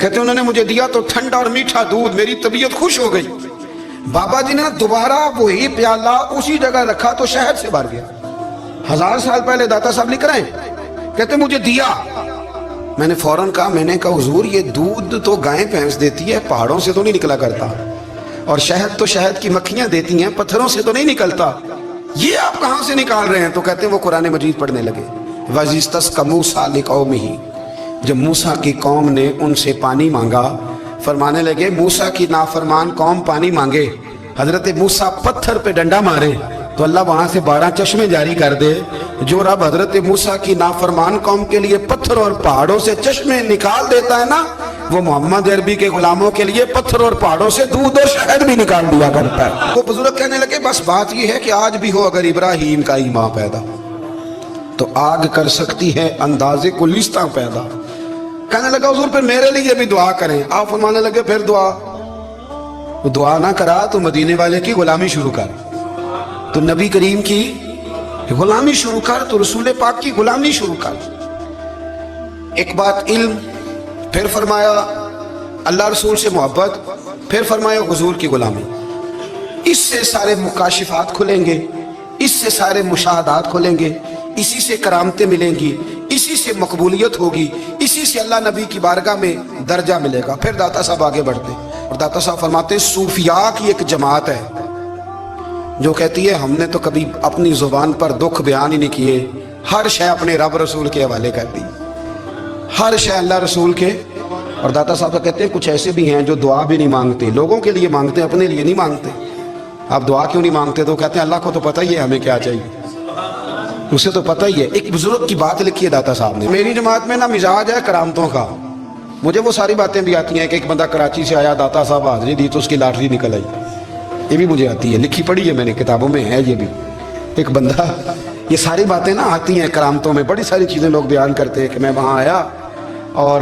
کہتے انہوں نے مجھے دیا تو ٹھنڈا اور میٹھا دودھ، میری طبیعت خوش ہو گئی۔ بابا جی نے دوبارہ وہی پیالہ اسی جگہ رکھا تو شہد سے بھر گیا۔ 1000 سال پہلے داتا صاحب لکھ رہے ہیں، کہتے مجھے دیا۔ میں نے فوراً کہا، میں نے کہا حضور یہ دودھ تو گائیں بھینس دیتی ہے، پہاڑوں سے تو نہیں نکلا کرتا، اور شہد تو شہد کی مکھیاں دیتی ہیں، پتھروں سے تو نہیں نکلتا، یہ آپ کہاں سے نکال رہے ہیں؟ تو کہتے ہیں وہ قرآن مجید پڑھنے لگے۔ وَإِذِ اسْتَسْقَىٰ مُوسَىٰ لِقَوْمِهِ، جب موسیٰ کی قوم نے ان سے پانی مانگا، فرمانے لگے موسیٰ کی نافرمان قوم پانی مانگے، حضرت موسیٰ پتھر پہ ڈنڈا مارے تو اللہ وہاں سے 12 چشمے جاری کر دے۔ جو رب حضرت موسیٰ کی نافرمان قوم کے لیے پتھر اور پہاڑوں سے چشمے نکال دیتا ہے نا، وہ محمد عربی کے غلاموں کے لیے پتھر اور پہاڑوں سے دودھ اور شہد بھی نکال دیا کرتا ہے۔ وہ بزرگ کہنے لگے بس بات یہ ہے کہ آج بھی ہو اگر ابراہیم کا ایمان پیدا تو آگ کر سکتی ہے اندازے گلستاں پیدا۔ کہنے لگا حضور پھر میرے لیے بھی دعا کریں۔ آپ فرمانے لگے پھر دعا نہ کرا تو مدینے والے کی غلامی شروع کر، تو نبی کریم کی غلامی شروع کر، تو رسول پاک کی غلامی شروع کر۔ ایک بات علم، پھر فرمایا اللہ رسول سے محبت، پھر فرمایا حضور کی غلامی۔ اس سے سارے مکاشفات کھلیں گے، اس سے سارے مشاہدات کھلیں گے، اسی سے کرامتیں ملیں گی، اسی سے مقبولیت ہوگی، اسی سے اللہ نبی کی بارگاہ میں درجہ ملے گا۔ پھر داتا صاحب آگے بڑھتے ہیں اور داتا صاحب فرماتے ہیں صوفیاء کی ایک جماعت ہے جو کہتی ہے ہم نے تو کبھی اپنی زبان پر دکھ بیان ہی نہیں کیے، ہر شے اپنے رب رسول کے حوالے کر دی، ہر شے اللہ رسول کے۔ اور داتا صاحب کہتے ہیں کچھ ایسے بھی ہیں جو دعا بھی نہیں مانگتے، لوگوں کے لیے مانگتے ہیں، اپنے لیے نہیں مانگتے۔ آپ دعا کیوں نہیں مانگتے؟ تو کہتے ہیں اللہ کو تو پتہ ہی ہے ہمیں کیا چاہیے، اسے تو پتہ ہی ہے۔ ایک بزرگ کی بات لکھی ہے داتا صاحب نے، میری جماعت میں نا مزاج ہے کرامتوں کا، مجھے وہ ساری باتیں بھی آتی ہیں کہ ایک بندہ کراچی سے آیا، داتا صاحب حاضری دی تو اس کی لاٹری نکل آئی، یہ بھی مجھے آتی ہے، لکھی پڑھی ہے میں نے، کتابوں میں ہے یہ بھی۔ ایک بندہ، یہ ساری باتیں نا آتی ہیں کرامتوں میں، بڑی ساری چیزیں لوگ بیان کرتے ہیں کہ میں وہاں آیا اور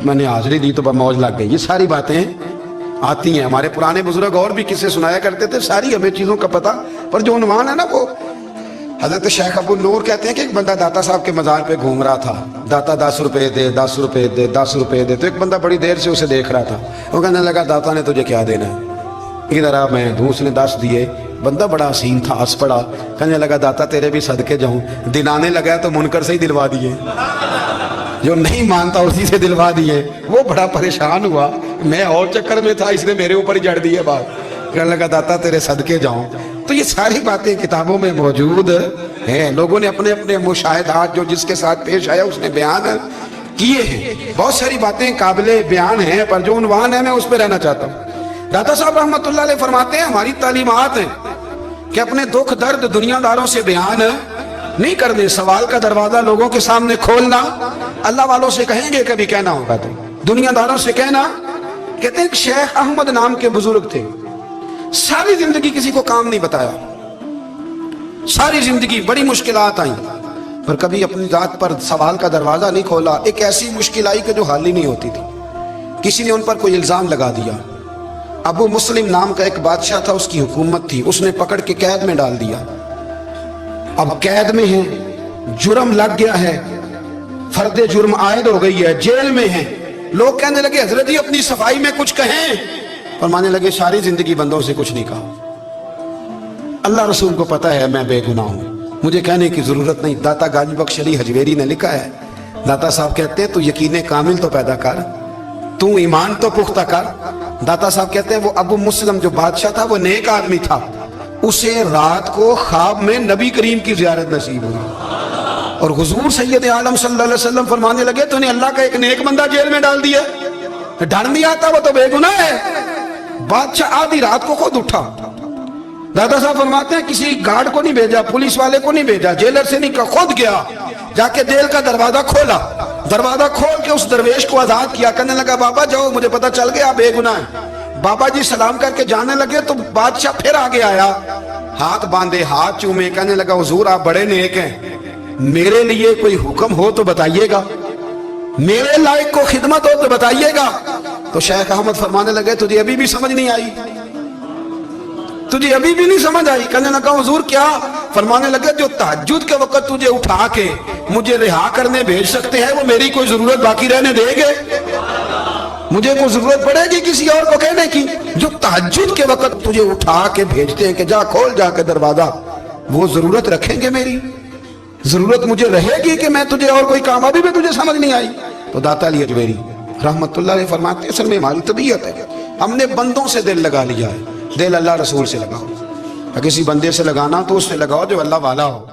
میں نے حاضری دی تو موج لگ گئی، یہ ساری باتیں آتی ہیں۔ ہمارے پرانے بزرگ اور بھی قصے سنایا کرتے تھے، ساری ہمیں چیزوں کا پتہ، پر جو عنوان ہے نا وہ حضرت شیخ ابو نور کہتے ہیں کہ ایک بندہ داتا صاحب کے مزار پہ گھوم رہا تھا، داتا 10 روپے دے، 10 روپے دے، 10 روپے دے، تو ایک بندہ بڑی دیر سے اسے دیکھ رہا تھا، وہ کہنے لگا داتا نے تجھے کیا دینا ہے؟ ادھر آ، میں دوس نے 10 دیے۔ بندہ بڑا حسین تھا، ہنس پڑا، کہنے لگا داتا تیرے بھی صدقے جاؤں، دلانے لگا تو منکر سے ہی دلوا دیے، جو نہیں مانتا اسی سے دلوا دیے۔ وہ بڑا پریشان ہوا، میں اور چکر میں تھا، اس نے میرے اوپر ہی جڑ دیے بات، کہنے لگا داتا تیرے صدقے جاؤں۔ تو یہ ساری باتیں کتابوں میں موجود ہیں، لوگوں نے اپنے اپنے مشاہدات جو جس کے ساتھ پیش آیا اس نے بیان کیے ہیں۔ بہت ساری باتیں قابل بیان ہیں، پر جو عنوان ہے میں اس پہ رہنا چاہتا ہوں۔ داتا صاحب رحمۃ اللہ علیہ فرماتے ہیں ہماری تعلیمات ہیں کہ اپنے دکھ درد دنیا داروں سے بیان نہیں کرنے، سوال کا دروازہ لوگوں کے سامنے کھولنا، اللہ والوں سے کہیں گے کبھی کہنا ہوگا تو دنیا داروں سے کہنا۔ کہتے ہیں کہ شیخ احمد نام کے بزرگ تھے، ساری زندگی کسی کو کام نہیں بتایا، ساری زندگی بڑی مشکلات آئیں پر کبھی اپنی ذات پر سوال کا دروازہ نہیں کھولا۔ ایک ایسی مشکل آئی کہ جو حل ہی نہیں ہوتی تھی، کسی نے ان پر کوئی الزام لگا دیا۔ ابو مسلم نام کا ایک بادشاہ تھا، اس کی حکومت تھی، اس نے پکڑ کے قید میں ڈال دیا۔ اب قید میں ہیں، جرم لگ گیا ہے، فرد جرم عائد ہو گئی ہے، جیل میں ہیں۔ لوگ کہنے لگے حضرت جی اپنی صفائی میں کچھ کہیں، فرمانے لگے ساری زندگی بندوں سے کچھ نہیں کہا، اللہ رسول کو پتہ ہے میں بے گناہ ہوں، مجھے کہنے کی ضرورت نہیں۔ داتا غازی بخش علی حجویری نے لکھا ہے، داتا صاحب کہتے ہیں تو یقین کامل تو پیدا کر، تو ایمان تو پختہ کر۔ داتا صاحب کہتے ہیں وہ ابو مسلم جو بادشاہ تھا وہ نیک آدمی تھا، اسے رات کو خواب میں نبی کریم کی زیارت نصیب ہوئی، اور حضور سید عالم صلی اللہ علیہ وسلم فرمانے لگے تو نے اللہ کا ایک نیک بندہ جیل میں ڈال دیا، ڈر نہیں آتا، وہ تو بے گناہ ہے۔ بادشاہ آدھی رات کو خود اٹھا، دادا صاحب فرماتے ہیں کسی گارڈ کو نہیں بھیجا، پولیس والے کو نہیں بھیجا، جیلر سے نہیں کہا، خود گیا، جا کے جیل کا دروازہ کھولا، دروازہ کھول کے اس درویش کو آزاد کیا، کہنے لگا بابا جاؤ مجھے پتہ چل گیا بے گناہ ہے۔ بابا جی سلام کر کے جانے لگے تو بادشاہ پھر آگے آیا، ہاتھ باندھے، ہاتھ چومے، کہنے لگا حضور آپ بڑے نیک ہیں، میرے لیے کوئی حکم ہو تو بتائیے گا، میرے لائق کو خدمت ہو تو بتائیے گا۔ تو شیخ احمد فرمانے لگے تجھے ابھی بھی سمجھ نہیں آئی، تجھے ابھی بھی نہیں سمجھ آئی؟ کہنے لگا حضور کیا؟ فرمانے لگے جو تہجد کے وقت تجھے اٹھا کے مجھے رہا کرنے بھیج سکتے ہیں وہ میری کوئی ضرورت باقی رہنے دے گے؟ مجھے کوئی ضرورت پڑے گی کسی اور کو کہنے کی؟ جو تہجد کے وقت تجھے اٹھا کے بھیجتے ہیں کہ جا کھول جا کے دروازہ، وہ ضرورت رکھیں گے میری؟ ضرورت مجھے رہے گی کہ میں تجھے اور کوئی کام ابھی بھی تجھے سمجھ نہیں آئی؟ تو داتا علی اجمیری رحمت اللہ علیہ فرماتے ہیں اصل میں ہماری طبیعت ہے، ہم نے بندوں سے دل لگا لیا ہے، دل اللہ رسول سے لگاؤ، کسی بندے سے لگانا تو اس سے لگاؤ جو اللہ والا ہو۔